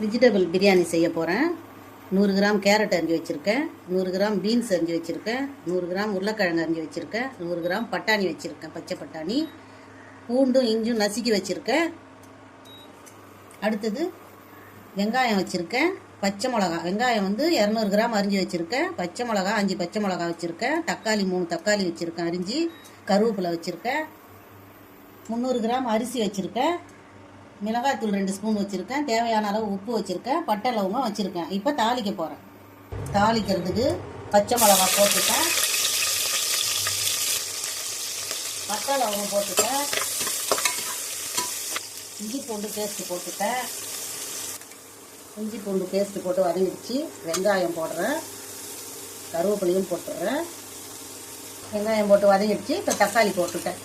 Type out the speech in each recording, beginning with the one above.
Vegetable biryani செய்ய போகிறேன். 100 gram carrot அரிஞ்சு வச்சுருக்கேன், 100 கிராம் பீன்ஸ் அரிஞ்சு வச்சுருக்கேன், 100 கிராம் உருளைக்கிழங்கு அரிஞ்சு வச்சுருக்கேன், 100 கிராம் பட்டாணி வச்சுருக்கேன், பச்சை பட்டாணி, பூண்டும் இஞ்சும் நசுக்கி வச்சுருக்கேன். அடுத்தது வெங்காயம் வச்சுருக்கேன், பச்சை மிளகா, வெங்காயம் 200 கிராம் அரிஞ்சு வச்சுருக்கேன், பச்சை மிளகா 5 பச்சை மிளகா வச்சுருக்கேன், தக்காளி 3 தக்காளி வச்சுருக்கேன் அரிஞ்சு, கருவேப்பிலை வச்சுருக்கேன், 300 கிராம் அரிசி வச்சுருக்கேன், மிளகாய்த்தூள் 2 ஸ்பூன் வச்சுருக்கேன், தேவையான அளவு உப்பு வச்சுருக்கேன், பட்டை லவங்கம் வச்சுருக்கேன். இப்போ தாளிக்க போகிறேன். தாளிக்கிறதுக்கு பச்சை மிளகா போட்டுட்டேன், பட்டை லவங்கம் போட்டுட்டேன், இஞ்சி பூண்டு பேஸ்ட்டு போட்டுட்டேன். இஞ்சி பூண்டு பேஸ்ட்டு போட்டு வதங்கிடுச்சு. வெங்காயம் போடுறேன், கருவேப்பிலையும் போட்டுடுறேன். வெங்காயம் போட்டு வதங்கிடுச்சு. இப்போ தக்காளி போட்டுட்டேன்.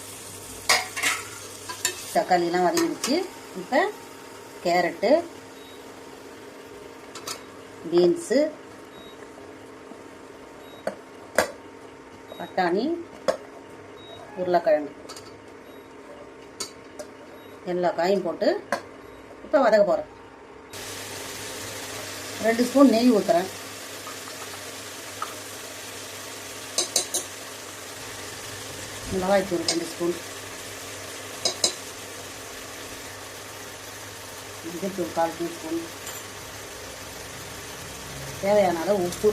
தக்காளிலாம் வதங்கிடுச்சு. இப்போ கேரட்டு, பீன்ஸு, பட்டாணி, உருளைக்கிழங்கு எல்லா காயும் போட்டு இப்போ வதக்க போகிறேன். 2 ஸ்பூன் நெய் ஊற்றுறேன். மிளகாய்த்தூள் 2 ஸ்பூன், மஞ்சள்தூள் 1/4 டீஸ்பூன், தேவையான அளவு உப்பு,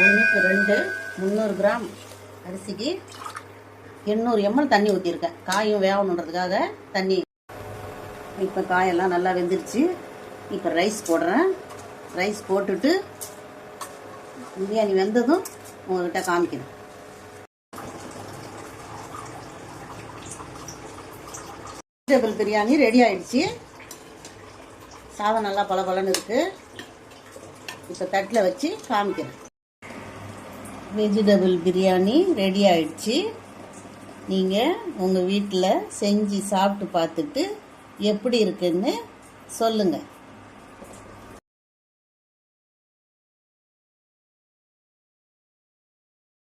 ஒன்றுக்கு 2 300 கிராம் அரிசிக்கு 800 ml தண்ணி ஊற்றிருக்கேன். காயும் வேகணுன்றதுக்காக தண்ணி. இப்போ காயெல்லாம் நல்லா வெந்துருச்சு. இப்போ ரைஸ் போடுறேன். ரைஸ் போட்டுட்டு பிரியாணி வெந்ததும் உங்கள்கிட்ட காமிக்கிறேன். வெஜிடபிள் பிரியாணி ரெடி ஆயிடுச்சு. சாதம் நல்லா பளபளன்னு இருக்கு. இப்போ தட்டில் வச்சு காமிக்கிறேன். வெஜிடபிள் பிரியாணி ரெடி ஆயிடுச்சு. நீங்கள் உங்கள் வீட்டில் செஞ்சு சாப்பிட்டு பார்த்துட்டு எப்படி இருக்குன்னு சொல்லுங்கள்.